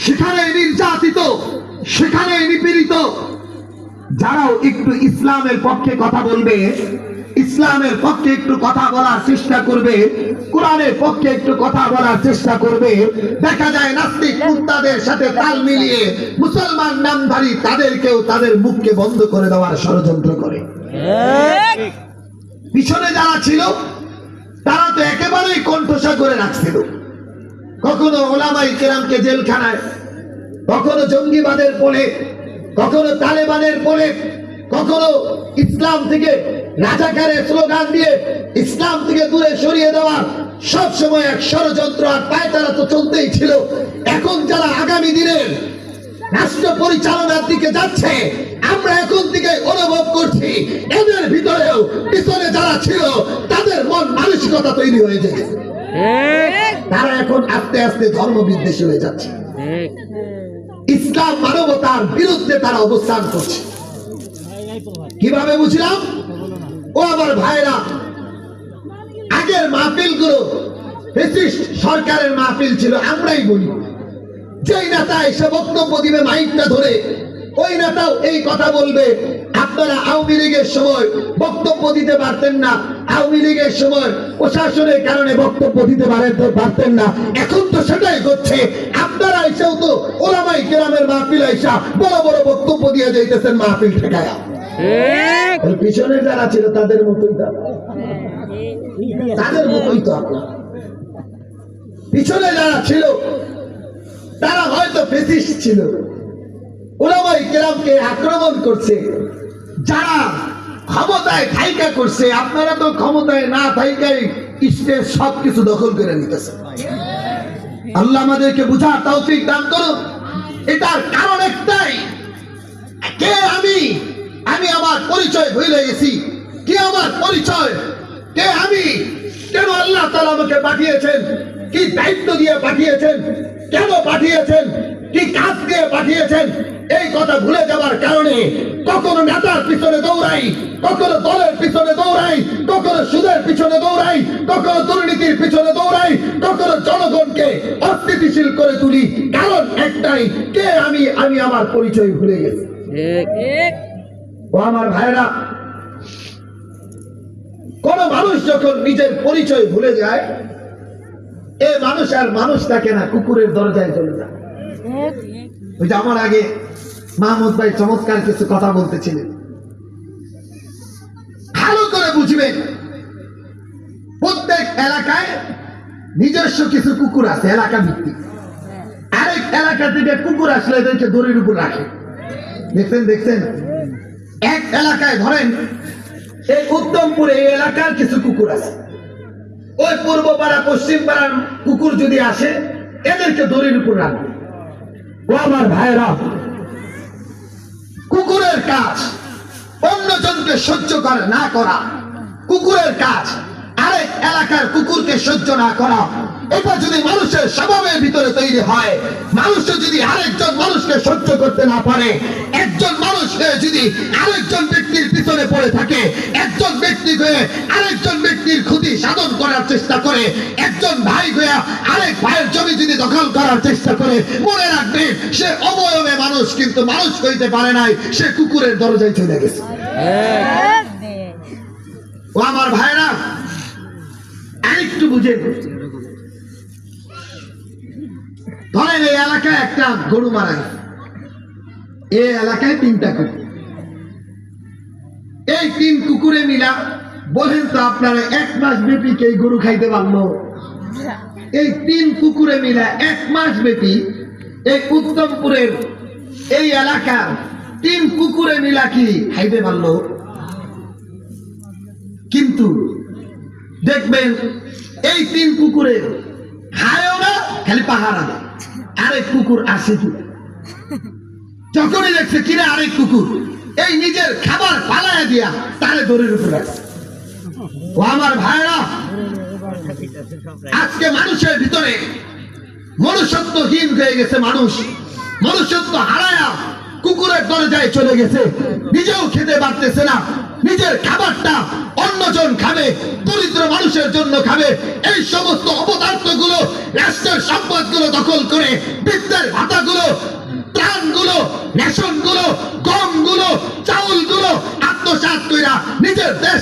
সেখানে নির্যাতিত, সেখানে নিপীড়িত যারাও একটু ইসলামের পক্ষে কথা বলবে, ইসলামের পক্ষে একটু কথা বলার চেষ্টা করবে, কোরআনের পক্ষে একটু কথা বলার চেষ্টা করবে, দেখা যায় নাস্তিক মুরতাদের সাথে তাল মিলিয়ে মুসলমান নামধারী তাদেরকেও তাদের মুখকে বন্ধ করে দেওয়ার ষড়যন্ত্র করে। পিছনে যারা ছিল তারা তো একেবারেই কণ্ঠসা করে রাখছিল। কখনো ওলামায়ে কেরামকে জেলখানায়, কখনো জঙ্গিবাদের বলে, কখনো তালেবানের বলে, কখনো ইসলাম থেকে রাজাকারের স্লোগান দিয়ে ইসলাম থেকে দূরে সরিয়ে দেওয়া, সব সময় এক ষড়যন্ত্র আর পায়তারা তো চলতেই ছিল। এখন যারা আগামী দিনের রাষ্ট্র পরিচালনার দিকে যাচ্ছে, আমরা এখন থেকে অনুভব করছি এদের ভিতরেও পিছনে যারা ছিল তাদের মন মানসিকতা তৈরি হয়ে যায়। তারা এখন আস্তে আস্তে ধর্ম বিদ্বেষী হয়ে যাচ্ছে। ইসলাম মানবতার বিরুদ্ধে তারা অবস্থান করছে। কিভাবে বুঝলাম? ও আমার ভাইরা, আগের মাহফিল গুলো ফ্যাসিস্ট সরকারের মাহফিল ছিল। আমরাই বলি যেই নেতা এসে বক্তব্য দিবে মাইকটা ধরে, ওই নেতাও এই কথা বলবে, আপনারা আওয়ামী লীগের সময় বক্তব্য দিতে পারতেন না, আওয়ামী লীগের সময় প্রশাসনের কারণে বক্তব্য দিতে পারতেন না, এখন তো সেটাই করছে। আপনারা এসেও তো ওলামায়ে কেরামের মাহফিল আইসা বড় বড় বক্তব্য দিয়ে যাইতেছেন মাহফিল ঠেকায়া। পিছনে যারা ছিল তাদের মতোই তো, তাদের মতোই তো আপনার পিছনে যারা ছিল তারা হয়তো ফ্যাসিস্ট ছিল, ওলামায়ে কেরামকে আক্রমণ করছে। যারা ক্ষমতায় থাইকা করছে, আপনারা তো ক্ষমতায় না থাইকাই স্টেজ সবকিছু দখল করে নিতেছে। আল্লাহ আমাদেরকে বুঝার তৌফিক দান করুন। এটার কারণ একটাই, কে আমি আমার পরিচয় ভুলে গেছি। কি আমার পরিচয়? কে আমি? কেন আল্লাহ তাআলা আমাকে পাঠিয়েছেন? কি দায়িত্ব দিয়ে পাঠিয়েছেন? কেন পাঠিয়েছেন? কি কাজ দিয়ে পাঠিয়েছেন? এই কথা ভুলে যাওয়ার কারণে কখনো নেতার পিছনে দৌড়াই, কখনো দলের পিছনে দৌড়াই, কখনো সুদের পিছনে দৌড়াই, কখনো দুর্নীতির পিছনে দৌড়াই, কখনো জনগণকে অস্থিতিশীল করে তুলি। কারণ একটাই, কে আমি আমার পরিচয় ভুলে গেছি। ও আমার ভাইরা, কোন মানুষ যখন নিজের পরিচয় ভুলে যায়, এ মানুষ আর মানুষ থাকে না, কুকুরের দরজায় চলে যায়। ওই যে আমার আগে মাহমুদ ভাই চমৎকার কিছু কথা বলতেছিলেন, ভালো করে বুঝবেন। প্রত্যেক এলাকায় নিজস্ব কিছু কুকুর আছে, এলাকা ভিত্তিক। আরেক এলাকা থেকে কুকুর আসলে এদেরকে দড়ির উপর রাখে। দেখছেন এক এলাকায় ধরেন এই উত্তমপুরে এই এলাকার কিছু কুকুর আছে, ওই পূর্ব পাড়া পশ্চিম পাড়ার কুকুর যদি আসে এদেরকে দড়ির উপর রাখবে। ও আমার ভাইরা, কুকুরের কাজ অন্যজনকে সহ্য করে না করা, কুকুরের কাজ আরেক এলাকার কুকুরকে সহ্য না করা। এটা যদি মানুষের স্বভাবের ভিতরে তৈরি হয়, মানুষ যদি আরেকজন মানুষকে সহ্য করতে না পারে, একজন মানুষ যদি আরেকজন ব্যক্তির পিছনে পড়ে থাকে, একজন ব্যক্তি হয়ে আরেকজন ব্যক্তির ক্ষতি সাধন করার চেষ্টা করে, একজন ভাই হয়ে আরেক ভাইয়ের জমি যদি দখল করার চেষ্টা করে, মনে রাখবেন সে অবয়বে মানুষ, কিন্তু মানুষ হইতে পারে নাই, সে কুকুরের দরজায় চলে গেছে। ও আমার ভাইরা, আরেকটু বুঝে, ধরেন এই এলাকায় একটা গরু মারা গেছে, এই এলাকায় 3টা কুকুর, এই 3 কুকুরে মিলা বলেন তো আপনারা 1 মাস ব্যাপী কে গরু খাইতে পারলো? এই 3 কুকুরে মিলা 1 মাস ব্যাপী এই উত্তমপুরের এই এলাকার 3 কুকুরে মিলা কি খাইতে পারলো? কিন্তু দেখবেন এই 3 কুকুরে খায়ও না, খালি পাহারা দেয়। আরেক কুকুর আসে কি, যখনই দেখছে কিনা আরেক কুকুর এই নিজের খাবার পালায় দিয়া তারে দড়ির উপর রাখে। ও আমার ভাইরা, আজকে মানুষের ভিতরে মনুষ্যত্বহীন হয়ে গেছে। মানুষ মনুষ্যত্ব হারায়া কুকুরের দরজায় চলে গেছে, নিজেও খেতে পারতেছে না, নিজের খাবারটা অন্যজন খাবে, দরিদ্র মানুষের জন্য খাবে। এই সমস্ত অপদার্থ গুলো, রাষ্ট্রের সম্পদ গুলো দখল করে, বৃদ্ধের ভাতা গুলো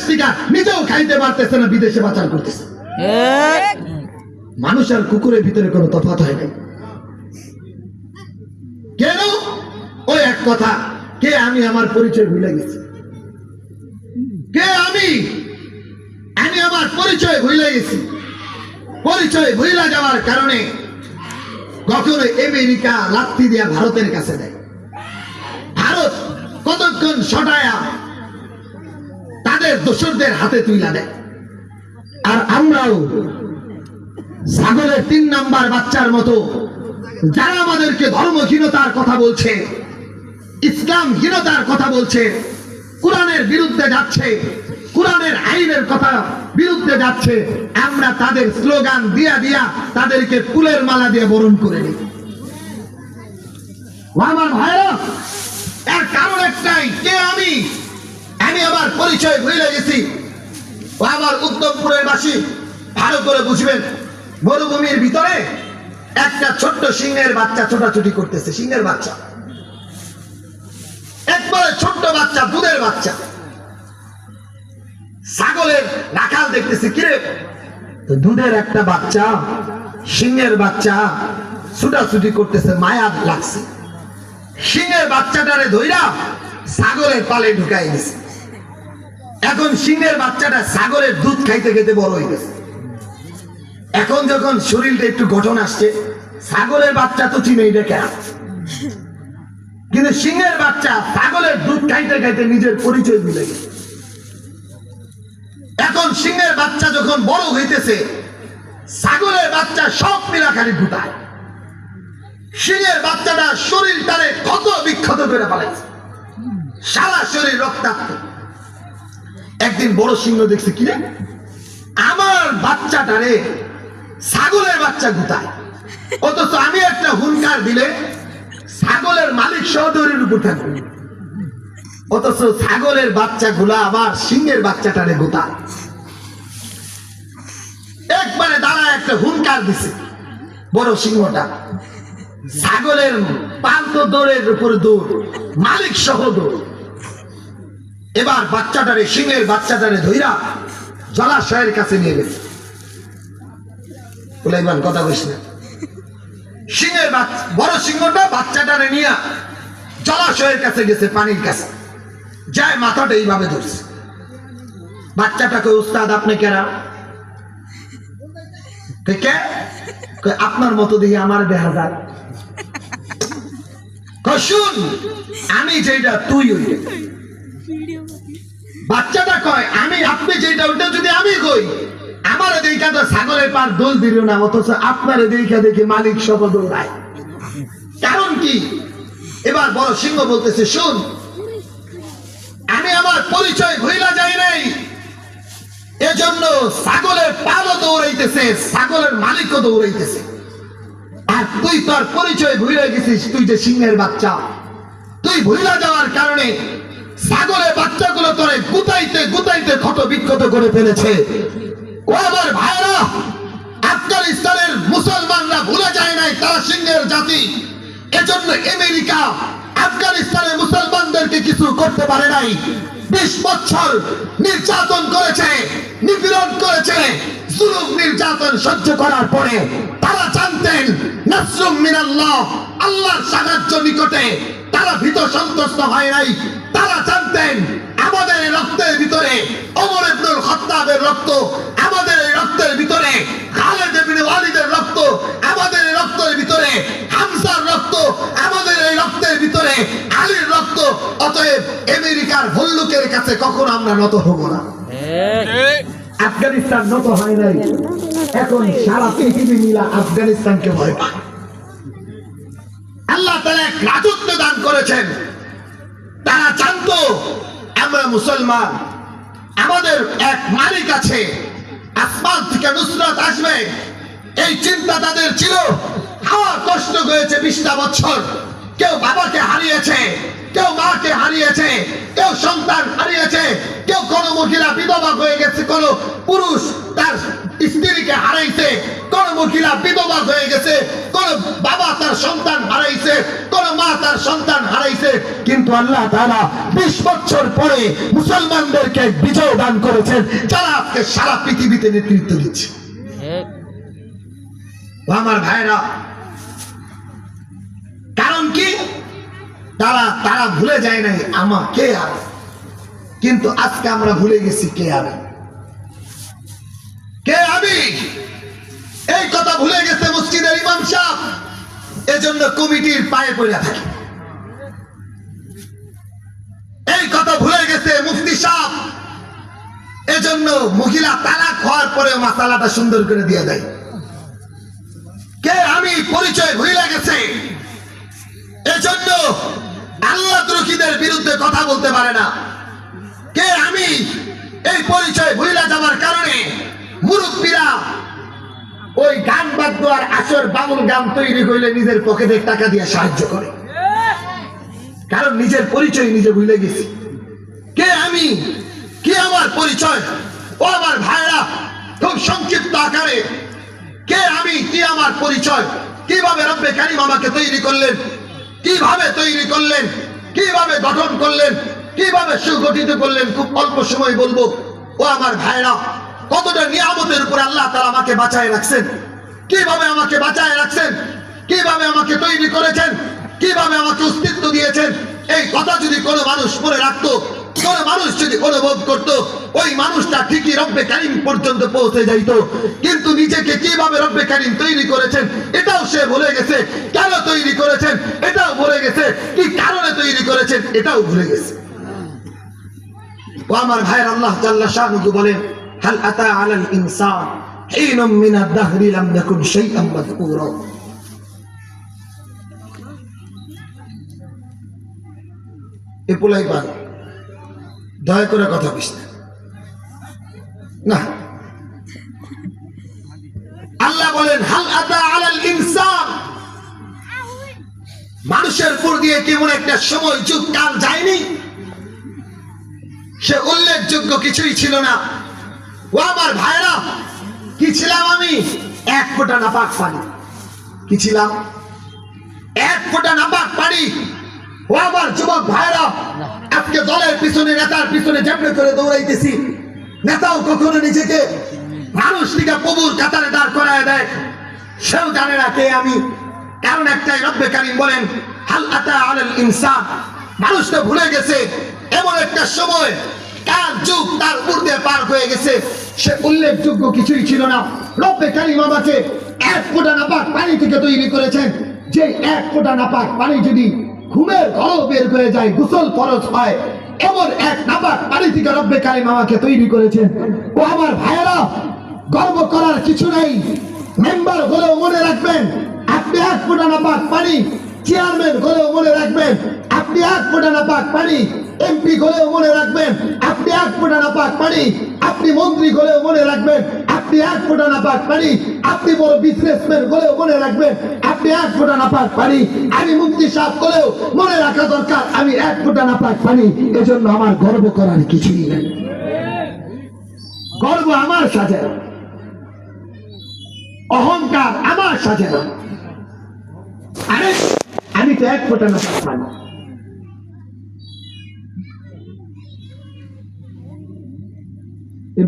থেকে নিজেও খাইতে পারতেছে না, বিদেশে পাচার করতেছে। মানুষ আর কুকুরের ভিতরে কোনো তফাৎ হয় নাই। কেন? ওই এক কথা, কে আমি আমার পরিচয় ভুলে গেছি। কে আমি? আমি আমার পরিচয় ভুলে গেছি। পরিচয় ভুলে যাওয়ার কারণে কখনো আমেরিকা লাত্তি দিয়া ভারতের কাছে দেয়। ভারত কতক্ষণ সটায়া তাদের দোসরদের হাতে তুইলা দেয়। আর আমরাও ছাগলের 3 নাম্বার বাচ্চার মতো যারা আমাদেরকে ধর্মহীনতার কথা বলছে, ইসলামহীনতার কথা বলছে, কোরআনের বিরুদ্ধে যাচ্ছে, কোরআনের আইনের কথা বিরুদ্ধে যাচ্ছে, আমরা তাদের স্লোগান দিয়া দিয়া তাদেরকে ফুলের মালা দিয়ে বরণ করে নিই। আমার ভাইরা, এর কারণ একটাই, কে আমি? আমি আমার পরিচয় ভুলে গেছি। ও আমার উত্তমপুরের বাসী ভালো করে বুঝবেন, মরুভূমির ভিতরে একটা ছোট্ট সিংহের বাচ্চা ছোটাছুটি করতেছে। সিংহের বাচ্চা, একবারে ছোট্ট বাচ্চা, দুধের বাচ্চা। ছাগলের রাখাল দেখতেছে, কিরে দুধের একটা বাচ্চা সিংহের বাচ্চা ছুটাছুটি করতেছে, মায়া লাগছে। সিংহের বাচ্চাটারে ধইরা ছাগলের পালে ঢুকাই দিছে। এখন সিংহের বাচ্চাটা ছাগলের দুধ খাইতে খেতে বড় হয়ে গেছে। এখন যখন শরীরটা একটু গঠন আসছে, ছাগলের বাচ্চা তো চিনেই দেখে, কিন্তু সিংহের বাচ্চা ছাগলের দুধ খাইতে খাইতে নিজের পরিচয় ভুলে গেছে। এখন সিংহের বাচ্চা যখন বড় হইতেছে, ছাগলের বাচ্চা সব মিলা খালি গুটায়। সিংহের বাচ্চাটা শরীর তারে ক্ষত বিক্ষত করে ফেলাইছে, সারা শরীর রক্তাক্ত। একদিন বড় সিংহ দেখছে, কিরে আমার বাচ্চাটারে ছাগলের বাচ্চা গুটায়, অথচ আমি একটা হুঙ্কার দিলে ছাগলের মালিক সহদরের উপর থাকবে, অথচ ছাগলের বাচ্চা গুলা আবার সিংহের বাচ্চাটারে গোতায়। একবারে দাঁড়ায় একটা হুঙ্কার দিছে বড় সিংহটা, ছাগলের পান্ত দৌড়ের উপর দৌড়, মালিক সহ দৌড়। এবার বাচ্চাটারে, সিংহের বাচ্চাটারে ধইরা জলাশয়ের কাছে নিয়ে গেছে। বলাইবান কথা কইস না। সিংহের বড় সিংহটা বাচ্চাটারে নিয়ে জলাশয়ের কাছে গেছে, পানির কাছে যায়, মাথাটা এইভাবে ধরছে। বাচ্চাটাকে, উস্তাদ আপনি কেরা? আপনার মতো দেখি আমার দেখা যায়। শুন, আমি যেটা তুই ওইটা। বাচ্চাটা কয়, আমি আপনি যেটা ওইটা যদি আমি কই, আমার দেখা তো ছাগলের পার দোল দিল না, অথচ আপনার দেখা দেখে মালিক সব দৌড়ায়। কারণ কি? এবার বড় সিংহ বলতেছে, শুন, আমি আমার পরিচয় ভুলা যাই নাই, এজন্য ছাগলের পালও দৌড়াইতেছে, ছাগলের মালিকও দৌড়াইতেছে। আর তুই তোর পরিচয় ভুলে গেছিস, তুই যে সিংহের বাচ্চা। তুই ভুলা যাওয়ার কারণে ছাগলের বাচ্চাগুলো তোরে গুতাইতে গুতাইতে ক্ষত বিক্ষত করে ফেলেছে। ও আমার ভাইরা, আফগানিস্তানের মুসলমানরা ভুলে যায় নাই তারা সিংহের জাতি। এজন্য আমেরিকা আফগানিস্তানের মুসলমানদেরকে কিছু করতে পারে নাই। 20 বছর নির্যাতন করেছে, নিপীড়ন করেছে, জুলুম নির্যাতন সহ্য করার পরে তারা জানতেন নাসরুম মিনাল্লাহ, আল্লাহর সাহায্য নিকটে। তারা ভীত সন্ত্রস্ত হয় নাই। তারা জানতেন আমাদের এই রক্তের ভিতরে ওমর ইবনুল খাত্তাবের রক্ত, আমাদের এই রক্তের ভিতরে খালিদ ইবনে ওয়ালিদের রক্ত, আমাদের এই রক্তের ভিতরে হামজার রক্ত, আমাদের এই রক্তের ভিতরে আলীর রক্ত। অতএব আমেরিকার ভল্লুকের কাছে কখনো আমরা নত হব না। আফগানিস্তান নত হয় নাই, এখন সারা পৃথিবী মিলা আফগানিস্তানকে ভয় পায়। আল্লাহ তাআলা এক রাজত্ব দান করেছেন। তারা জানতো আমরা মুসলমান, আমাদের এক মালিক আছে, আসমান থেকে নুসরত আসবে, এই চিন্তা তাদের ছিল। হাওয়া কষ্ট হয়েছে 20টা বছর। কেউ বাবাকে হারিয়েছে, কেউ মাকে হারিয়েছে, কেউ সন্তান হারিয়েছে, কেউ কোনো মহিলা বিধবা হয়ে গেছে, কোনো পুরুষ তার স্ত্রীকে হারাইছে, কোন মহিলা বিধবা হয়ে গেছে, কোন বাবা তার সন্তান হারাইছে, কোন মা তার সন্তান হারাইছে, কিন্তু আল্লাহ তাআলা 20 বছর পরে মুসলমানদেরকে বিজয় দান করেছেন, যারা আজকে সারা পৃথিবীতে নেতৃত্ব দিচ্ছে। আমার ভাইরা, কারণ কি? তারা ভুলে যায় নাই আমা কে আমি, কিন্তু আজকে আমরা ভুলে গেছি কে আমি। কে আমি এই কথা ভুলে গেছে মসজিদের ইমাম সাহেব, এজন্য কমিটির পায়ে পড়ে থাকে। এই কথা ভুলে গেছে মুফতি সাহেব, এজন্য মহিলা তালাক হওয়ার পরে মাসালাটা সুন্দর করে দিয়ে দেয়। কে আমি পরিচয় ভুলে গেছে, এজন্য আল্লাহ দ্রোহীদের বিরুদ্ধে কথা বলতে পারে না। কে আমি এই পরিচয় ভুলে যাওয়ার কারণে মুরব্বীরা ওই গান বাদ্য আর আসর বাউল গান তৈরি করলে নিজের পকেটের টাকা দিয়ে সাহায্য করে, কারণ নিজের পরিচয় নিজে ভুলে গেছি। কে আমি, কি আমার পরিচয়? ও আমার ভাইরা, খুব সংক্ষিপ্ত আকারে কে আমি, কি আমার পরিচয়, কিভাবে রব্বে কারীম আমাকে তৈরি করলেন, কিভাবে তৈরি করলেন, কিভাবে গঠন করলেন, কিভাবে সুগঠিত করলেন, খুব অল্প সময় বলবো। ও আমার ভাইরা, কতটা নিয়ামতের উপর আল্লাহ তাআলা আমাকে বাঁচায় রাখছেন, কিভাবে আমাকে বাঁচায় রাখছেন, কিভাবে আমাকে তৈরি করেছেন, কিভাবে আমাকে অস্তিত্ব দিয়েছেন। এই কথা যদি কোনো মানুষ মনে রাখতো, কোনো মানুষ যদি অনুভব করতো, ওই মানুষটা ঠিকই রব্বে কারীম পর্যন্ত পৌঁছে যাইতো। কিন্তু নিজেকে কিভাবে রব্বে কারীম তৈরি করেছেন এটাও সে ভুলে গেছে, কেন তৈরি করেছেন এটাও ভুলে গেছে, কি কারণে তৈরি করেছেন এটাও ভুলে গেছে। ও আমার ভাইয়ের, আল্লাহ জাল্লা শানুহু বলেন, হাল আতা আলাল ইনসান হিনুম মিনাদ দাহরি লাম ইয়াকুন শাইআন মাযকুরা। এ পোলাই পান দয়া করে কথা বলিস না। আল্লাহ বলেন, হাল আতা আলাল ইনসান, মানুষের উপর দিয়ে কেমন একটা সময় যুগ কাল যায়নি, সে উল্লেখযোগ্য কিছুই ছিল না। ও আমার ভাইরা, কি ছিলাম আমি? 1 ফোঁটা নাপাক পানি। কি ছিলাম? 1 ফোঁটা নাপাক পানি। ও আমার যুবক ভাইরা, আজকে দলের পিছনে, নেতার পিছনে যেমন করে দৌড়াইতেছি, নেতাও কখনো নিজেকে মানুষ থেকে প্রভুর কাতারে দাঁড় করায় দেয়, সেও জানে না কে আমি। কারণ একটাই, রব্বে কারীম বলেন, হাল আতা আলাল ইনসান, মানুষ তো ভুলে গেছে এমন একটা সময়, কাল যুগ তার উপর দিয়ে পার হয়ে গেছে, সে উল্লেখযোগ্য কিছুই ছিল না। রব্বে কারীম আমাকে 1 ফোঁটা নাপাক পানি থেকে তৈরি করেছেন। যে 1 ফোঁটা নাপাক পানি যদি ঘুমের ঘরও বের করে যায়, গোসল ফরজ হয়, এমন 1 নাপাক পানি থেকে রব্বে কারীম আমাকে তৈরি করেছেন। ও আমার ভাইয়েরা, গর্ব করার কিছু নাই। মেম্বার হলেও মনে রাখবেন আপনি 1 ফোঁটা নাপাক পানি, চেয়ারম্যান হলেও মনে রাখবেন আপনি 1 ফোঁটা নাপাক পানি, এমপি হলেও মনে রাখবেন আপনি 1 ফোঁটা নাপাক পানি, আপনি মন্ত্রী হলেও মনে রাখবেন আপনি 1 ফোঁটা নাপাক পানি, আপনি বড় বিজনেসম্যান হলেও মনে রাখবেন আপনি 1 ফোঁটা নাপাক পানি। আমি মুফতি সাহেব হলেও মনে রাখা দরকার আমি 1 ফোঁটা নাপাক পানি। এজন্য আমার গর্ব করার কিছুই নেই। গর্ব আমার সাথে, অহংকার আমার সাথে না। আরে আমি তো 1 ফোঁটা নাপাক পানি।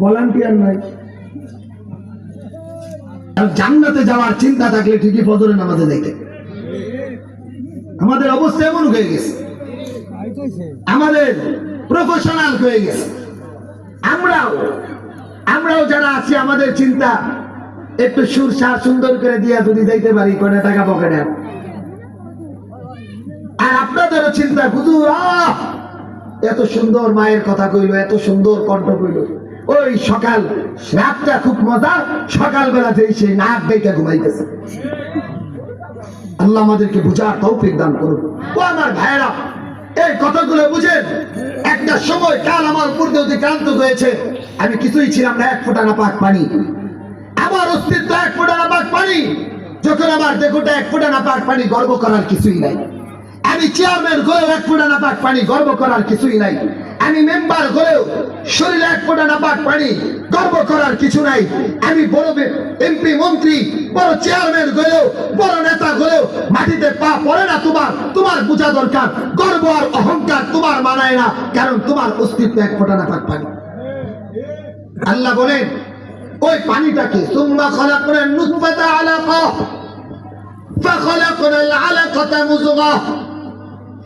ভলান্টিয়ার নাই। জান্নাতে যাওয়ার চিন্তা থাকলে ঠিকই ফজরের নামাজে যাইতে। আমাদের অবস্থা এমন হয়ে গেছে, আমাদের প্রফেশনাল হয়ে গেছে। আমরাও যারা আছি, আমাদের চিন্তা একটু সুর সার সুন্দর করে দিয়া যদি যাইতে পারি, কয়টা টাকা পকেটে। আর আপনাদেরও চিন্তা, হুজুর এত সুন্দর মায়ের কথা কইলো, এত সুন্দর কণ্ঠ কইলো, ওই সকাল রাতটা খুব মজা, সকালবেলা যেই সেই নাক দেখে ঘুমাইতেছে। আল্লাহ আমাদেরকে বুঝার তৌফিক দান করুন। ও আমার ভাইয়েরা, এই কথাগুলো বুঝেন। একটা সময় কাল আমার উপর দিয়ে অতিক্রান্ত হয়েছে, আমি কিছুই ছিলাম না, 1 ফোঁটা নাপাক পানি। আমার অস্তিত্ব 1 ফোঁটা নাপাক পানি। যখন আমার দেখোটা 1 ফোঁটা নাপাক পানি, গর্ব করার কিছুই নাই। আমি চেয়ারম্যান হয়ে 1 ফোঁটা নাপাক পানি, গর্ব করার কিছুই নাই। আমি মেম্বার হলেও শরীরে এক ফোঁটা নাপাক পানি, গর্ব করার কিছু নাই। আমি বড় এমপি মন্ত্রী বড় চেয়ারম্যান হলেও বড় নেতা হলেও মাটিতে পা পড়ে না তোমার বোঝা দরকার গর্ব আর অহংকার তোমার মানায় না, কারণ তোমার অস্তিত্ব এক ফোঁটা নাপাক পানি। আল্লাহ বলেন ওই পানিটাকে সুম্মা খালাকনা নুতফাতা আলাকা ফাখালাকনা আল আলাকাতা মুযগা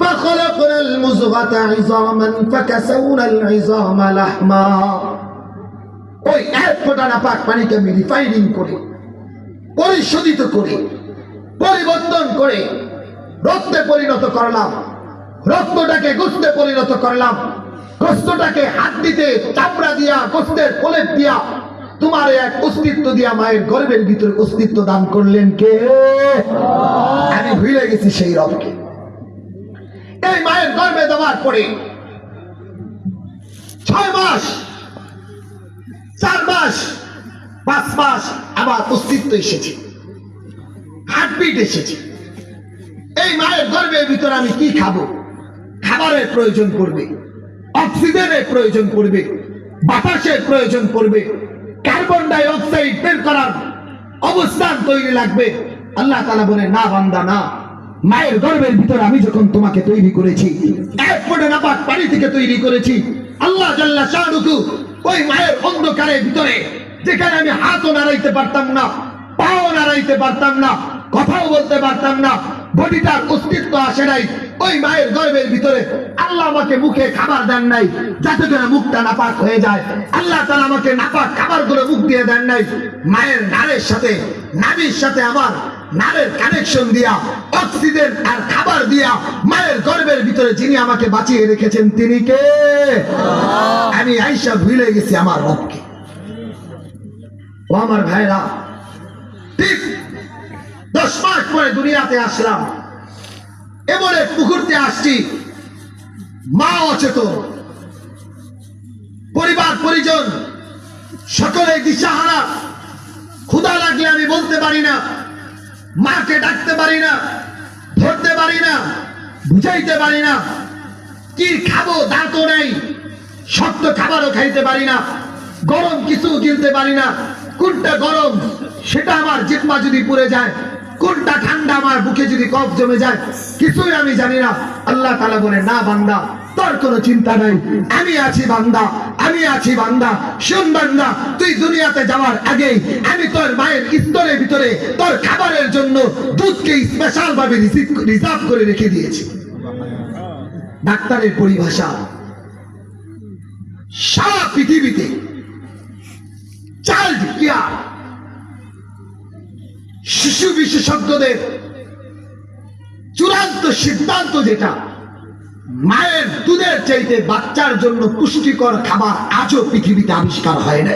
فخلقنا المزغة عظاما فكسونا العظام لحما। ওই এক ফোঁটা নাপাক পানিকে আমি রিফাইনিং করে পরিশোধিত করে পরিবর্তন করে রক্তে পরিণত করলাম, রক্তটাকে গোস্তে পরিণত করলাম, গোস্তটাকে হাড্ডিতে চামড়া দিয়া গোস্তের প্রলেপ দিয়া তোমার এক অস্তিত্ব দিয়া মায়ের গর্ভের ভিতরে অস্তিত্ব দান করলেন কে? আমি ভুলে গেছি সেই রবকে। এই মায়ের গর্ভে দেওয়ার পরে 6 মাস 4 মাস 5 মাস আমার অস্তিত্ব এসেছে, হার্টবিট এসেছে। এই মায়ের গর্ভের ভিতরে আমি কি খাবো? খাবারের প্রয়োজন পড়বে, অক্সিজেনের প্রয়োজন পড়বে, বাতাসের প্রয়োজন পড়বে, কার্বন ডাই অক্সাইড বের করার অবস্থান তৈরি লাগবে। আল্লাহ তাআলা বলে না বান্দা না, মায়ের গর্ভের ভিতরে আমি যখন তোমাকে তৈরি করেছি এক ফোঁটা নাপাক পানি থেকে তৈরি করেছি। আল্লাহ জাল্লা শানুহু ওই মায়ের অন্ধকারের ভিতরে যেখানে আমি হাতও নাড়াইতে পারতাম না, পাও নাড়াইতে পারতাম না, কথাও বলতে পারতাম না, বডিটার অস্তিত্ব আসে নাই, ওই মায়ের গর্ভের ভিতরে আল্লাহ আমাকে মুখে খাবার দেন নাই যাতে করে মুখটা নাপাক হয়ে যায়। আল্লাহ তাআলা আমাকে নাপাক খাবারগুলো মুখ দিয়ে দেন নাই। মায়ের নাড়ের সাথে নাভির সাথে আমার নাড়ের কানেকশন দিয়া অক্সিজেন আর খাবার দিয়া মায়ের গর্ভের ভিতরে যিনি আমাকে বাঁচিয়ে রেখেছেন তিনি কে? আমি আয়েশা ভুলে গেছি আমার রবকে। ও আমার ভাইরা, ঠিক 10 মাস পরে দুনিয়াতে আসলাম, এমন এক মুহূর্তে আসছি মা অচেতন, পরিবার পরিজন সকলে দিশাহারা, ক্ষুধা লাগলে আমি বলতে পারি না, মাকে ডাকতে পারি না, ধরতে পারি না, বুঝাইতে পারি না, কি খাবো দাঁতও নাই, শক্ত খাবারও খাইতে পারি না, গরম কিছু কিনতে পারি না, কোনটা গরম সেটা আমার জিহ্বা যদি পুড়ে যায়, কোনটা ঠান্ডা আমার বুকে যদি কফ জমে যায়, কিছুই আমি জানি না। আল্লাহ তাআলা বলে না বান্দা তোর কোনো চিন্তা নাই, আমি আছি বান্দা, আমি আছি বান্দা। শোন বান্দা, তুই দুনিয়াতে যাওয়ার আগে আমি তোর মায়ের স্তরের ভিতরে তোর খাবারের জন্য দুধকে স্পেশাল ভাবে রিজার্ভ করে রেখে দিয়েছি। ডাক্তারের পরিভাষা, সারা পৃথিবীতে চাইল্ড কেয়ার শিশু বিশেষজ্ঞদের চূড়ান্ত সিদ্ধান্ত যেটা, মায়ের দুধের চাইতে বাচ্চার জন্য পুষ্টিকর খাবার আজও পৃথিবীতে আবিষ্কার হয় না।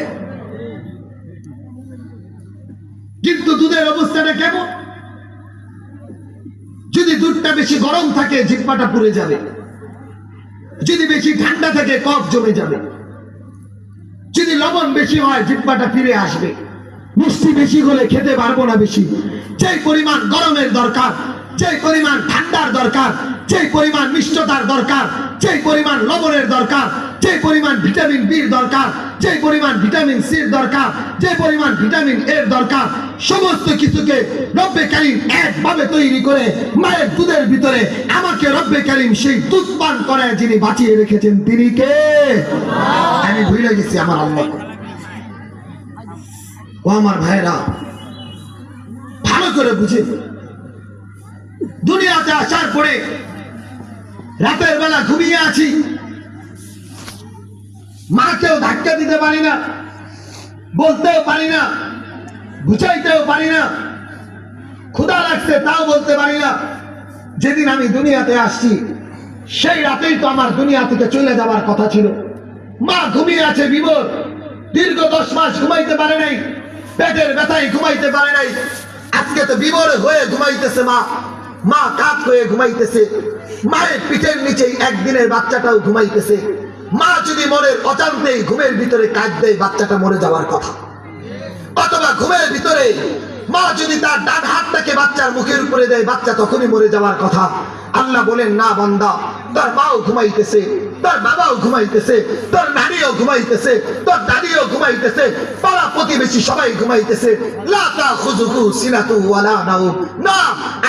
কিন্তু দুধের অবস্থাটা কেমন? যদি দুধটা বেশি গরম থাকে জিহ্বাটা পুড়ে যাবে, যদি বেশি ঠান্ডা থাকে কফ জমে যাবে, যদি লবণ বেশি হয় জিহ্বাটা ফিরে আসবে, মিষ্টি বেশি হলে খেতে পারবো না বেশি। যে পরিমাণ গরমের দরকার, যে পরিমাণ ঠান্ডার দরকার, যে পরিমাণ মিষ্টতার দরকার, যে পরিমাণ লবণের দরকার, যে পরিমাণ ভিটামিন বির দরকার, যে পরিমাণ ভিটামিন সির দরকার, যে পরিমাণ ভিটামিন এর দরকার, সমস্ত কিছুকে রব্বে কারীম একভাবে তৈরি করে মায়ের দুধের ভিতরে আমাকে রব্বে কারীম সেই দুধ পান করায় যিনি বাঁচিয়ে রেখেছেন তিনি কে? আমি ভুলে গেছি আমার আল্লাহ। ও আমার ভাইরা, ভালো করে বুঝে, দুনিয়াতে আসার পরে রাতের বেলা ঘুমিয়ে আছি, মাকেও ধাক্কা দিতে পারি না, বলতেও পারি না, বুঝাইতেও পারি না, ক্ষুধা লাগছে তাও বলতে পারি না। যেদিন আমি দুনিয়াতে আসছি সেই রাতেই তো আমার দুনিয়া থেকে চলে যাওয়ার কথা ছিল। মা ঘুমিয়ে আছে বিভোর, দীর্ঘ 10 মাস ঘুমাইতে পারে নাই, পেটের ব্যথায় ঘুমাইতে পারে নাই, আজকে তো বিভোর হয়ে ঘুমাইতেছে মা, মা কাত হয়ে ঘুমাইতেছে, মায়ের পিঠের নিচেই একদিনের বাচ্চাটাও ঘুমাইতেছে। মা যদি মনের অজান্তেই ঘুমের ভিতরে কাজ দেয় বাচ্চাটা মরে যাওয়ার কথা, অথবা ঘুমের ভিতরে মা যদি তার ডান হাতটাকে বাচ্চার মুখের উপরে দেয় বাচ্চা তখনই মরে যাওয়ার কথা। আল্লাহ বলেন না বান্দা, তোর মাও ঘুমাইতেছে, তোর বাবাও ঘুমাইতেছে, তোর নানিও ঘুমাইতেছে, তোর দাদিও ঘুমাইতেছে, পাড়া প্রতিবেশী সবাই ঘুমাইতেছে। লা তাখুযুহু সিনাতু ওয়ালা নাওম। না,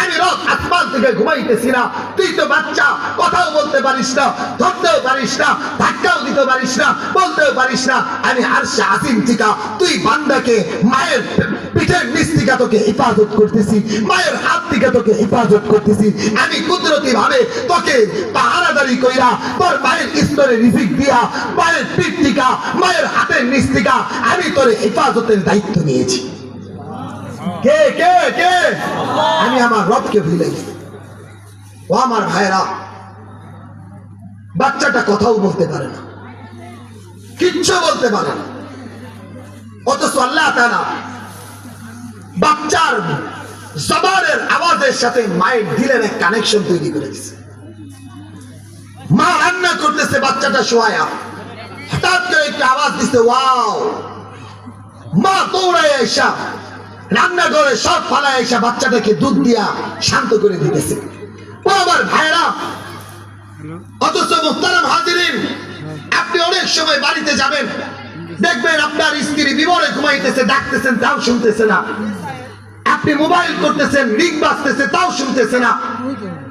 আমি রব আসমান থেকে ঘুমাইতেছি না। তুই তো বাচ্চা, কথাও বলতে পারিস না, ধরতেও পারিস না, ধাক্কাও দিতে পারিস না, বলতেও পারিস না। আমি আরশে আজিম থেকে তুই বান্দাকে মায়ের পিঠের নিচ থেকে তোকে হেফাজত করতেছি, মায়ের হাত থেকে তোকে হেফাজত করতেছি। আমি কুদরতি ভাবে তোকে পাহারাদারি কইরা তোর মায়ের স্তরে রিজিক দিয়া মায়ের পিঠ থেকে মায়ের হাতের নিচ থেকে আমি তোর হেফাজতের দায়িত্ব নিয়েছি। কে কে কে? আমি আমার রবকে ভুলে গেছি। ও আমার ভাইরা, বাচ্চাটা কথাও বলতে পারে না, কিচ্ছু বলতে পারে না, অথচ আল্লাহ তাআলা বাচ্চার জবানের আওয়াজের সাথে মায়ের দিলের এক কানেকশন তৈরি করে দিয়েছে। মা রান্না করতেছে, বাচ্চাটা শোয়া, হঠাৎ করে একটা আওয়াজ দিচ্ছে, ওয়াও। মা দৌড়ায় এসা রান্নাঘরে সব ফালায় এসা বাচ্চাটাকে দুধ দিয়া শান্ত করে দিতেছে। ও আমার ভাইরা, অথচ মুহতারাম হাজিরিন, আপনি অনেক সময় বাড়িতে যাবেন, দেখবেন আপনার স্ত্রী বিবরে ঘুমাইতেছে, ডাকতেছেন তাও শুনতেছে না। আপনি মোবাইল করতেছেন, রিং বাজতেছে, তাও শুনতেছে না।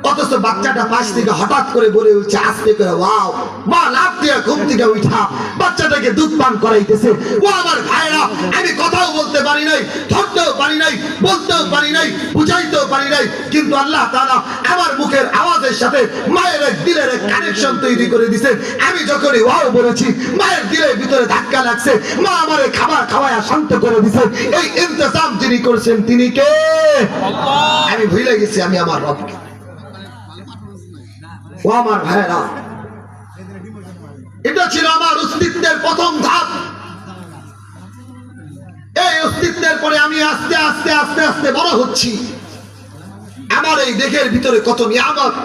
অথচ বাচ্চাটা পাশ থেকে হঠাৎ করে বলে উঠছে আস্তে করে, ওয়াও। মা লাফ দিয়ে ঘুম থেকে উঠা বাচ্চাটাকে দুধ পান করাইতেছে। ও আমার ভাইরা, আমি কথাও বলতে পারি নাই, ধরতেও পারি নাই, বলতেও পারি নাই, বুঝাইতেও পারি নাই, কিন্তু আল্লাহ তাআলা আমার মুখের আওয়াজের সাথে মায়ের এক দিলের এক কানেকশন তৈরি করে দিয়েছেন। আমি যখনই ওয়াও বলেছি, মায়ের দিলের ভিতরে ধাক্কা লাগছে, মা আমারে খাবার খাওয়ায়া শান্ত করে দিয়েছেন। এই ইন্তজাম যিনি করেছেন তিনি কে? আল্লাহ। আমি ভুলে গেছি আমি আমার রবকে। ও আমার ভাইরা, এটা ছিল আমার অস্তিত্বের প্রথম ধাপ। এই অস্তিত্বের পরে আমি আস্তে আস্তে আস্তে আস্তে বড় হচ্ছি। আমার এই দেহের ভিতরে কত নিয়ামত।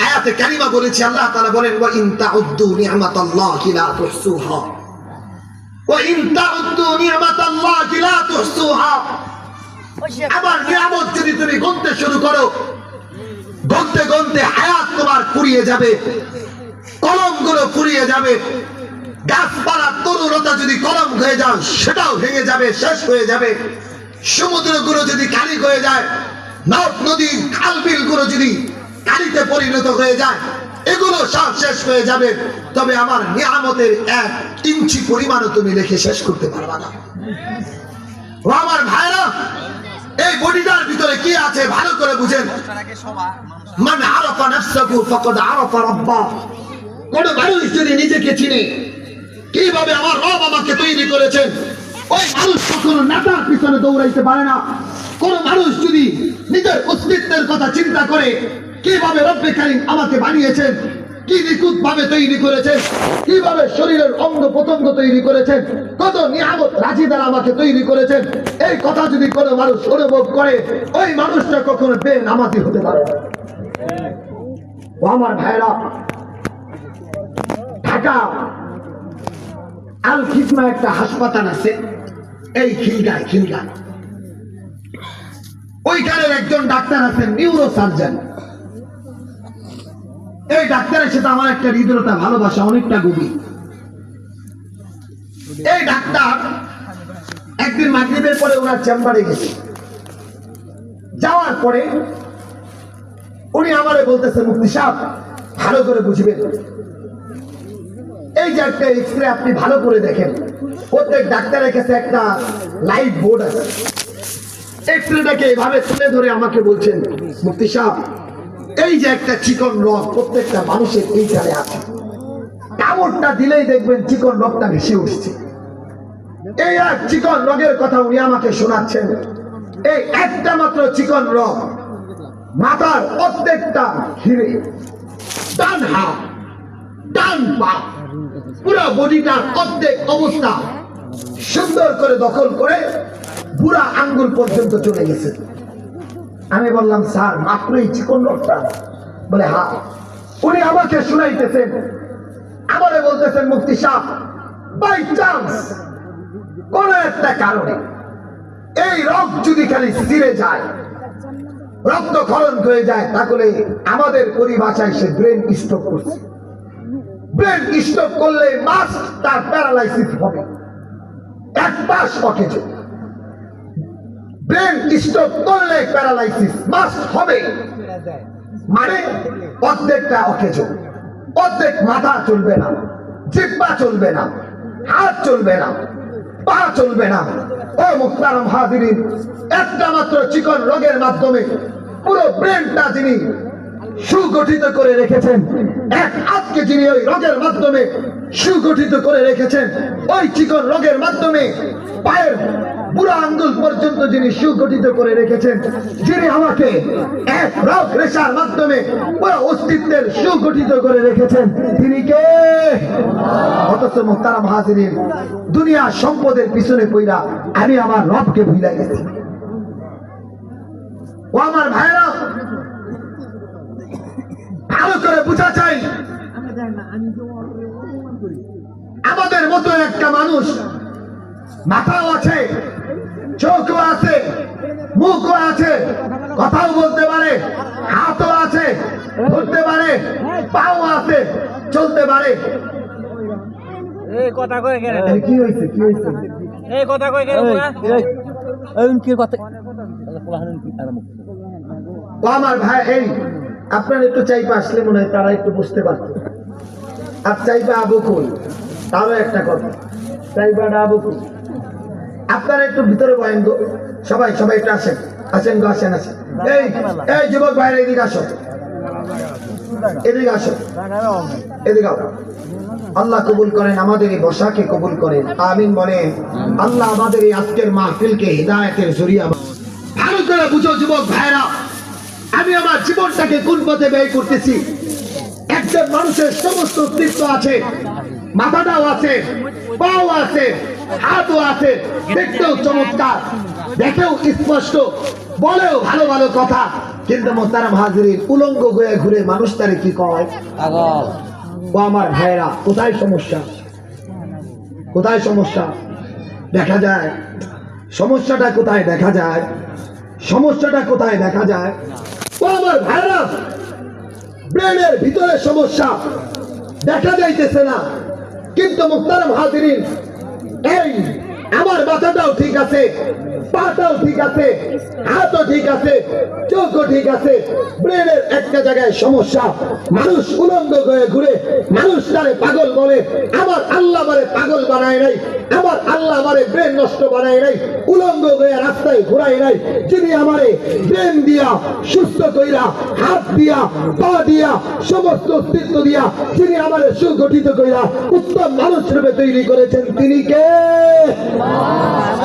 আয়াতে কারিমা বলেছি, আল্লাহ তাআলা বলেন, ওয়া ইন তাউদ্দু নি'মাতাল্লাহি লা তুহসুহা, ওয়া ইন তাউদ্দু নি'মাতাল্লাহি লা তুহসুহা। আমার নিয়ামত যদি তুমি গুনতে শুরু করো, গন্তে গন্তে হায়াত তোমার ফুরিয়ে যাবে, কলমগুলো ফুরিয়ে যাবে। গাছপালা তরুলতা যদি কলম হয়ে যায়, সেটাও ভেঙে যাবে, শেষ হয়ে যাবে। সমুদ্রগুলো যদি কালি হয়ে যায়, নদ নদী খাল বিলগুলো যদি কালিতে পরিণত হয়ে যায়, এগুলো সব শেষ হয়ে যাবে। তবে আমার নিয়ামতের 1 ইঞ্চি পরিমাণও তুমি লিখে শেষ করতে পারবা না। ও আমার ভাইরা, এই বডিটার ভিতরে কি আছে ভালো করে বুঝেন। মান আরাফা নাফসাহু ফাকাদ আরাফা রাব্বাহ। কোন মানুষ যদি নিজেকে চিনে, কিভাবে আমার রব আমাকে তৈরি করেছেন, ওই মানুষ কখনো নেতার পিছনে দৌড়াইতে পারে না। কোন মানুষ যদি নিজের অস্তিত্বের কথা চিন্তা করে, কিভাবে রব্বে কারীম আমাকে বানিয়েছেন, কি নিখুঁত ভাবে তৈরি করেছেন, কিভাবে শরীরের অঙ্গ প্রত্যঙ্গ তৈরি করেছেন, কত নিয়ামত রাজি দ্বারা আমাকে তৈরি করেছেন, এই কথা যদি কোনো মানুষ অনুভব করে, ওই মানুষটা কখনো বেনামাজি হতে পারে না। ও আমার ভাইরা, ঢাকা আল খিদমা একটা হাসপাতাল আছে, এই খিলগায়। ওইখানের একজন ডাক্তার আছেন, নিউরো সার্জন। এই ডাক্তারের সাথে আমার একটা হৃদয়তা, ভালোবাসা অনেকটা গভীর। এই ডাক্তার একদিন মাগরিবের পরে ওনার চেম্বারে গেছে। যাওয়ার পরে উনি আমারে বলতেছে, মুফতি সাহেব ভালো করে বুঝবেন, এই যে একটা এক্সরে আপনি ভালো করে দেখেন। প্রত্যেক ডাক্তারের কাছে একটা লাইট বোর্ড আছে। এক্সরেটাকে এভাবে তুলে ধরে আমাকে বলছেন, মুফতি সাহেব এই যে একটা চিকন রগ প্রত্যেকটা মানুষের এইখানে আছে, কামড়টা দিলেই দেখবেন চিকন রগটা ভেসে উঠছে। এই এক চিকন রগের কথা উনি আমাকে শোনাচ্ছেন। এই একটা মাত্র চিকন রগ মাথার প্রত্যেকটা ঘিরে, ডান হাত, ডান পা, পুরো বডিটার প্রত্যেক অবস্থা সুন্দর করে দখল করে বুড়া আঙ্গুল পর্যন্ত চলে গেছে। আমি বললাম, স্যার মাত্র এই চিকন রগটা? বলে হ্যাঁ। উনি আমাকে শুনাইতেছেন, আমারে বলতেছেন, মুফতি সাহেব বাই চান্স কোন একটা কারণে এই রগ যদি খালি ছিঁড়ে যায়, রক্তক্ষরণ হয়ে যায়, তাহলে আমাদের পরিভাষায় সে ব্রেন স্ট্রোক করছে। ব্রেন স্ট্রোক করলে মাস্ট তার প্যারালাইসিস হবে, এক পাশ অকেজো। ব্রেন স্ট্রোক করলে প্যারালাইসিস মাস্ট হবে, মানে অর্ধেকটা অকেজো, অর্ধেক মাথা চলবে না, জিহ্বা চলবে না, হাত চলবে না, পা চলবে না। ও মুহতারাম হাজিরিন, একটা মাত্র চিকন রোগের মাধ্যমে পুরো ব্রেনটা যিনি সুগঠিত করে রেখেছেন, এক হাতকে যিনি ওই রোগের মাধ্যমে সুগঠিত করে রেখেছেন, ওই চিকন রোগের মাধ্যমে পায়ের বুড়া আঙ্গুল পর্যন্ত যিনি সুগঠিত করে রেখেছেন, যিনি আমাকে এক রোগ রেশার মাধ্যমে পুরো অস্তিত্বের সুগঠিত করে রেখেছেন, তিনি কে? অথচ মুহতারাম হাজিরিন, দুনিয়া সম্পদের পিছনে পইরা আমি আমার রবকে ভুলে গেছি। ও আমার ভাইরা, ভালো করে বুঝা চাই, আমাদের মতো একটা মানুষ মাথাও আছে, চোখও আছে, মুখও আছে, কথাও বলতে পারে, হাতও আছে, ধরতে পারে, পাও আছে, চলতে পারে। কথা কয়ে গেলেন, কি হয়েছে? কি হয়েছে? এই কথা কয়ে গেলেন ও আমার ভাই, এই আপনার একটু চাইপা আসলে মনে হয় তারা একটু বুঝতে পারত। আর চাইপা আবু কুল, তারও একটা কথা, চাইপাটা আবু কুল। আপনারা একটু ভিতরে বয়েন গো, সবাই সবাই একটু আসেন, আসেন গো, আসেন আসেন। এই এই যুবক ভাইরা এদিকে আসো, এদিকে আসো, এদিকে আসো। আল্লাহ কবুল করেন, আমাদের এই বসাকে কবুল করেন, আমিন বলেন। আল্লাহ আমাদের এই আজকের মাহফিলকে হিদায়াতের জরিয়া। ভালো করে বুঝো যুবক ভাইরা, আমি আমার জীবনটাকে কোন পথে ব্যয় করতেছি। একজন মানুষের সমস্ত অস্তিত্ব আছে, মাথাটাও আছে, পাও আছে, হাতও আছে, দেখতেও চমৎকার, দেখেও স্পষ্ট, বলেও ভালো ভালো কথা, কিন্তু মুহতারাম হাজিরিন, উলঙ্গ হয়ে ঘুরে মানুষ তারে কি কয়? পাগল। ও আমার ভাইরা, কোথায় সমস্যা? কোথায় সমস্যা দেখা যায়? সমস্যাটা কোথায় দেখা যায়? সমস্যাটা কোথায় দেখা যায়? ও আমার ভাইরা, ব্রেনের ভিতরে সমস্যা দেখা যাইতেছে না, কিন্তু মুহতারাম হাজিরিন, এই আমার মাথাটাও ঠিক আছে, পাটাও ঠিক আছে, হাতও ঠিক আছে, চোখও ঠিক আছে, ব্রেনের একটা জায়গায় সমস্যা। মানুষ উলঙ্গ হয়ে ঘুরে, মানুষ তারে পাগল বলে। আমার আল্লাহ আমারে পাগল বানায় নাই, আমার আল্লাহ আমারে ব্রেন নষ্ট বানায় নাই, উলঙ্গ হয়ে রাস্তায় ঘুরাই নাই। যিনি আমারে ব্রেন দিয়া সুস্থ কইরা, হাত দিয়া, পা দিয়া, সমস্ত অস্তিত্ব দিয়া যিনি আমারে সুগঠিত কইরা উত্তম মানুষ রূপে তৈরি করেছেন, তিনি কে?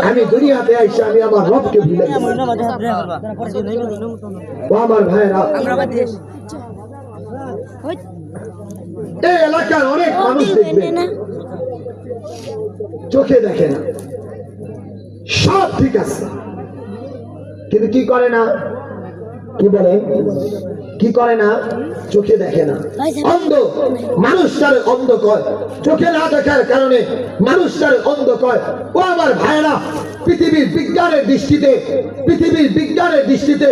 আমি দুনিয়াতে আইসা আমি আমার রবকে ভুলে গেছি। ও আমার ভাইরা, এই এলাকার অনেক মানুষ দেখবে চোখে দেখে না, সব ঠিক আছে, কিন্তু কি করে না? কি বলে? কি করে না? চোখে দেখে না, অন্ধ। মানুষ তার অন্ধ কয়, চোখে না দেখার কারণে মানুষ তার অন্ধ কয়। ও আমার ভাইরা, পৃথিবীর বিজ্ঞানের দৃষ্টিতে, পৃথিবীর বিজ্ঞানের দৃষ্টিতে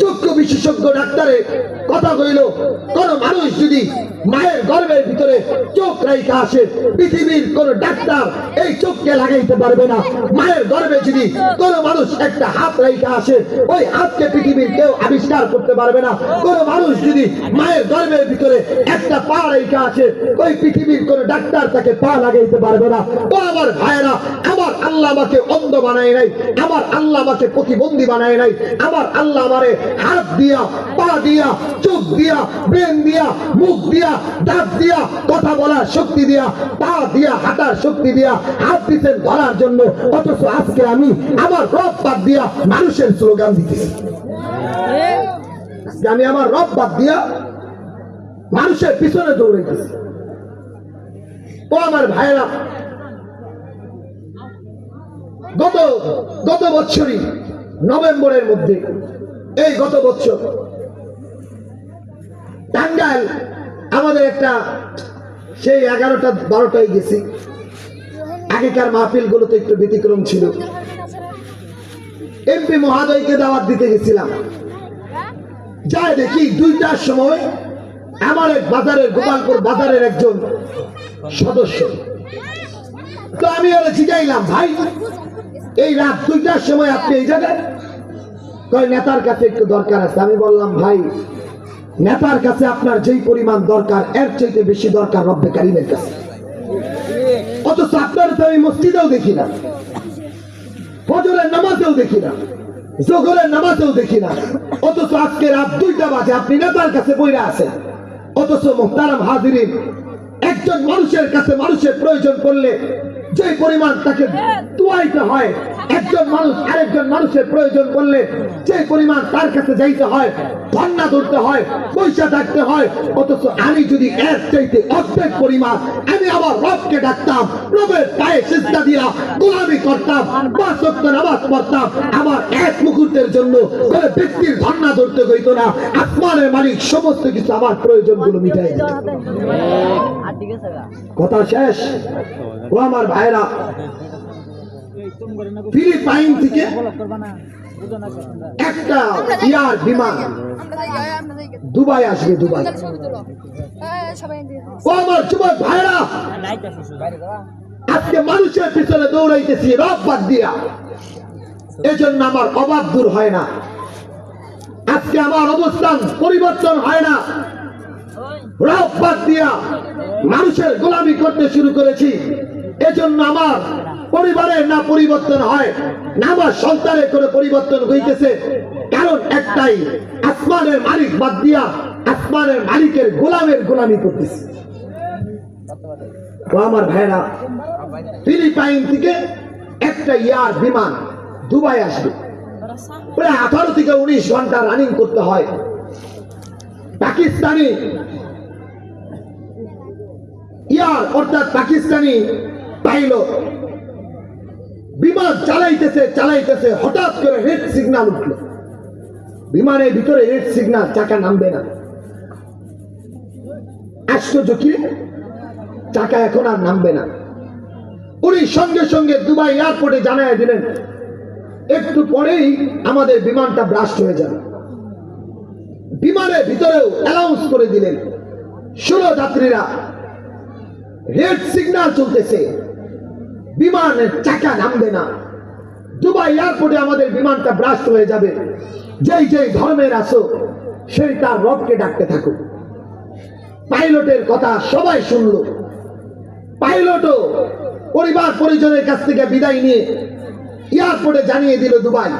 চক্ষু বিশেষজ্ঞ ডাক্তারের কথা কইল, কোন মানুষ যদি মায়ের গর্ভের ভিতরে চোখ রাইখা আসে, পৃথিবীর কোন ডাক্তার এই চোখকে লাগাইতে পারবে না। মায়ের গর্ভে যদি কোন মানুষ একটা হাত রাইখা আসে, ওই হাতকে পৃথিবীর কেউ আবিষ্কার করতে পারবে না। কোন মানুষ যদি মায়ের গর্ভের ভিতরে একটা পা রাইখা আসে, ওই পৃথিবীর কোন ডাক্তার তাকে পা লাগাইতে পারবে না। ও আমার ভাইরা, আমার আল্লাহ আমাকে অন্ধ বানায় নাই, আমার আল্লাহ আমাকে প্রতিবন্ধী বানায় নাই, আমার আল্লাহ আমারে হাত দিয়া, পা দিয়া, চোখ দিয়া, ব্রেন দিয়া, মুখ দিয়া, দাঁত দিয়া, কথা বলার শক্তি দিয়া, পা দিয়া, হাঁটার শক্তি দিয়া, হাত দিতেন ধরার জন্য। অথচ আজকে আমি আমার রব বাদ দিয়া মানুষের স্লোগান দিতেছি। আমি আমার রব বাদ দিয়া মানুষের পিছনে দৌড়াইতেছি। ও আমার ভাইরা, গত বছরই নভেম্বরের মধ্যে, এই গত বছর টাঙ্গাইল আমাদের একটা, সেই 11টা 12টায় গেছি। আগেকার মাহফিল গুলোতে একটু ব্যতিক্রম ছিল। এমপি মহাদয়কে দাওয়াত দিতে গেছিলাম। যাই দেখি 2টার সময় আমার এক বাজারের গোপালপুর বাজারের একজন সদস্য, তো আমি ওরা জিজ্ঞাইলাম, ভাই এই রাত 2টার সময় আপনি এই জায়গায়? কয় নেতার কাছে একটু দরকার আছে। আমি বললাম, ভাই নেতার কাছে আপনার যেই পরিমাণ দরকার এর চাইতে বেশি দরকার রব্বে কারিমের কাছে। অথচ আপনার তো আমি মসজিদেও দেখি না, ফজরের নামাজেও দেখি না, জোহরের নামাজেও দেখি না, অথচ আজকে রাত 2টা বাজে আপনি নেতার কাছে বইরা আছেন। অথচ মুহতারাম হাজিরিন, একজন মানুষের কাছে মানুষের প্রয়োজন পড়লে যে পরিমাণ তাকে দোয়াইতে হয়, একজন মানুষ আরেকজন মানুষের প্রয়োজন পড়লে যে পরিমাণ তার কাছে যাইতে হয়, ধর্ণা ধরতে হয়, পয়সা ডাকতে হয়, অথচ আমি যদি এর চাইতে অর্ধেক পরিমাণ আমি আমার রবকে ডাকতাম, রবের পায়ে সিজদা দিয়া গোলামি করতাম, 5 ওয়াক্ত নামাজ পড়তাম, আমার এক মুহূর্তের জন্য কোনো ব্যক্তির ধর্ণা ধরতে হইতো না। আসমানের মালিক সমস্ত কিছু আমার প্রয়োজনগুলো মিটাই দিত। কথা শেষ। ও আমার ভাইরা, ফিলিপাইন থেকে একটা এয়ার বিমান দুবাই আসবে, দুবাই। ও আমার যুবক ভাইরা, আজকে মানুষের পিছনে দৌড়াইতেছি রব বাদ দিয়া, এজন্য আমার অভাব দূর হয় না, আজকে আমার অবস্থান পরিবর্তন হয় না। রব বাদ দিয়া মানুষের গোলামি করতে শুরু করেছি, এজন্য আমার পরিবারের না পরিবর্তন হয় না আমার সন্তানের করে পরিবর্তন হইতেছে। কারণ একটাই, আসমানের মালিক বাদ দিয়া আসমানের মালিকের গোলামের গোলামি করতেছে। ও আমার ভাইরা, ফিলিপাইন থেকে একটা এয়ার বিমান দুবাই আসবে, প্রায় 18 থেকে 19 ঘন্টা রানিং করতে হয়। পাকিস্তানি ইয়ার অর্থাৎ পাকিস্তানি পাইলট বিমান চালাইতেছে চালাইতেছে, হঠাৎ করে রেড সিগন্যাল উঠল। বিমানের ভিতরে রেড সিগন্যাল, চাকা নামবে না। আশ্চর্য কি, চাকা এখন আর নামবে না। উনি সঙ্গে সঙ্গে দুবাই এয়ারপোর্টে জানায় দিলেন, একটু পরেই আমাদের বিমানটা ব্লাস্ট হয়ে যাবে। বিমানের ভিতরেও অ্যানাউন্স করে দিলেন, 16 যাত্রীরা, রেড সিগন্যাল চলতেছে, বিমানের চাকা নামবে না, দুবাই এয়ারপোর্টে আমাদের বিমানটা ব্লাস্ট হয়ে যাবে। যেই যেই ধর্মের আসো সেই তার রবকে ডাকতে থাকুক। পাইলটের কথা সবাই শুনল। পাইলটও পরিবার পরিজনের কাছ থেকে বিদায় নিয়ে এয়ারপোর্টে জানিয়ে দিল দুবাই,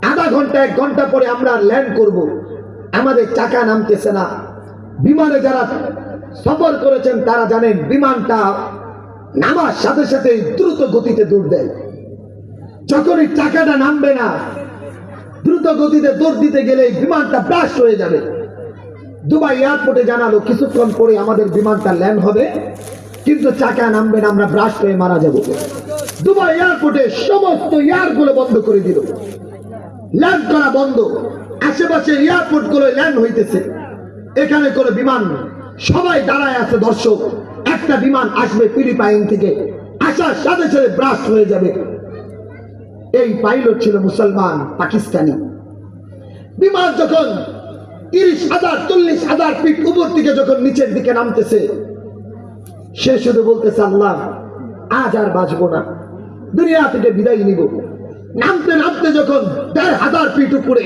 আধা ঘন্টা 1 ঘন্টা পরে আমরা ল্যান্ড করব। আমাদের চাকা নামতেছে না। বিমানে যারা সফর করেছেন তারা জানেন, বিমানটা নামার সাথে সাথে দ্রুত গতিতে দৌড় দেয়। যখনই চাকাটা নামবে না, দ্রুত গতিতে দৌড় দিতে গেলে বিমানটা ব্লাস্ট হয়ে যাবে। দুবাই এয়ারপোর্টে জানালো, কিছুক্ষণ পরে আমাদের বিমানটা ল্যান্ড হবে, কিন্তু চাকা নামবে না, আমরা ব্লাস্ট হয়ে মারা যাব। দুবাই এয়ারপোর্টে সমস্ত এয়ারগুলো বন্ধ করে দিল, ল্যান্ড করা বন্ধ। আশেপাশে এয়ারপোর্ট গুলো ল্যান্ড হইতেছে, এখানে করে বিমান, সবাই দাঁড়ায় আছে দর্শক। একটা বিমান আসবে ফিলিপাইন থেকে, আসার সাথে সাথে ব্লাস্ট হয়ে যাবে। এই পাইলট ছিল মুসলমান পাকিস্তানি। বিমান যখন 30,000 40,000 ফিট উপর থেকে যখন নিচের দিকে নামতেছে, সে শুধু বলতেছে, আল্লাহ আজ আর বাঁচবো না, দুনিয়া থেকে বিদায় নিব। নামতে নামতে যখন 1,500 ফিট উপরে,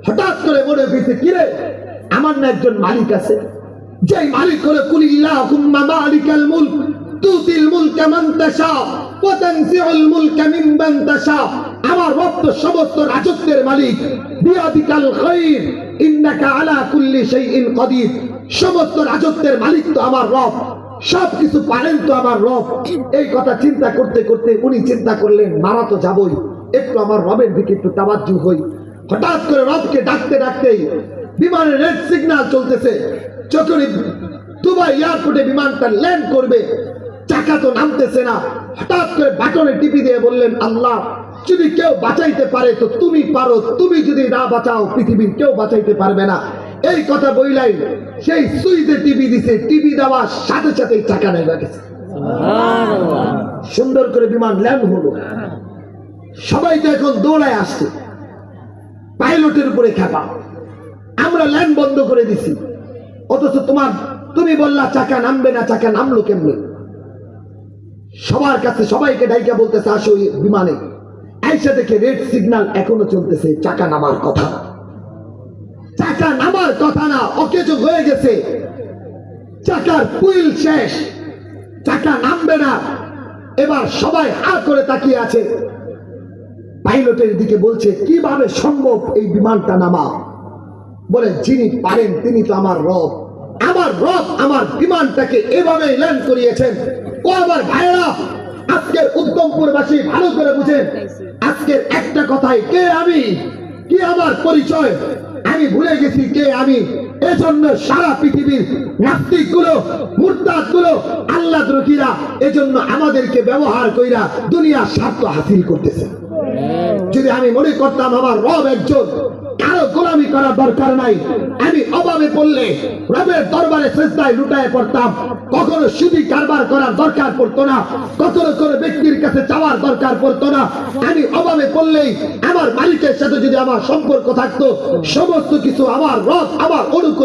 হঠাৎ করে মনে হয়েছে, কিরে আমার না একজন মালিক আছে, যেই মালিক হলো কুলিল্লাহুম্মা মালিকাল মুলক তুতিল মুলকা মান তাশা ওয়া তানজিউল মুলকা মিম্মান তাশা। আমার রব তো সমস্ত রাজত্বের মালিক, বিয়াদিকাল খায়র ইন্নাকা আলা কুল্লি শাইইন কাদির। সমস্ত রাজত্বের মালিক তো আমার রব, সবকিছু পারেন তো আমার রব। এই কথা চিন্তা করতে করতে উনি চিন্তা করলেন, মারা তো যাবই, একটু আমার রবের দিকে একটু তাওয়াজ্জু হই। হঠাৎ করে রবকে ডাকতে ডাকতেই বিমানের রেড সিগন্যাল চলতেছে। যখনই দুবাই এয়ারপোর্টে বিমানটা ল্যান্ড করবে, চাকা তো নামতেছে না। হঠাৎ করে বাটনে টিপি দিয়ে বললেন, আল্লাহ যদি কেউ বাঁচাইতে পারে তো তুমি পারো, তুমি যদি না বাঁচাও পৃথিবীর কেউ বাঁচাইতে পারবে না। এই কথা বইলাই সেই সুইচে টিপি দিছে, টিপি দেওয়ার সাথে সাথেই চাকা নেমে গেছে। সুন্দর করে বিমান ল্যান্ড হলো। সবাই তো এখন দৌড়ায় আসছে, পাইলটের উপরে খেপা। আমরা ল্যান্ড বন্ধ করে দিছি, অথচ তুমি বললা চাকা নামবে না, চাকা নামলো কেমনে? সবার কাছে সবাইকে ডাইকা বলতেছে আসো বিমানে, আইসা দেখে রেড সিগন্যাল এখনো চলতেছে, চাকা নামার কথা, চাকা নামার কথা না, অকেজ হয়ে গেছে, চাকার হুইল শেষ, চাকা নামবে না। এবার সবাই হা করে তাকিয়ে আছে, পাইলটের দিকে বলছে কিভাবে সম্ভব এই বিমানটা নামা? বলে যিনি পারেন তিনি তো আমার রব, আমার রব আমার বিমানটাকে এভাবে ল্যান্ড করিয়েছেন। ও আমার ভাইরা, আজকের উত্তমপুরবাসী ভালো করে বুঝেন, আজকের একটা কথাই, কে আমি, কি আমার পরিচয়, আমি ভুলে গেছি কে আমি। এজন্য সারা পৃথিবীর নাস্তিক গুলো, মুরতাদ গুলো, আল্লাহ দ্রোহীরা এজন্য আমাদেরকে ব্যবহার কইরা দুনিয়ার স্বার্থ হাসিল করতেছে। যদি আমি মনে করতাম আমার রব একজন, কারো গোলামি করার দরকার নাই, আমি অভাবে পড়লে রবের দরবারে সেজদায় লুটায় পড়তাম, কখনো সুদি কারবার করার দরকার পড়তো না, কখনো কোনো ব্যক্তির কাছে চাওয়ার দরকার পড়তো না। আমি অভাবে পড়লেই আমার মালিকের সাথে যদি আমার সম্পর্ক থাকতো, সমস্ত কিছু আমার রব আমার অনুকূলে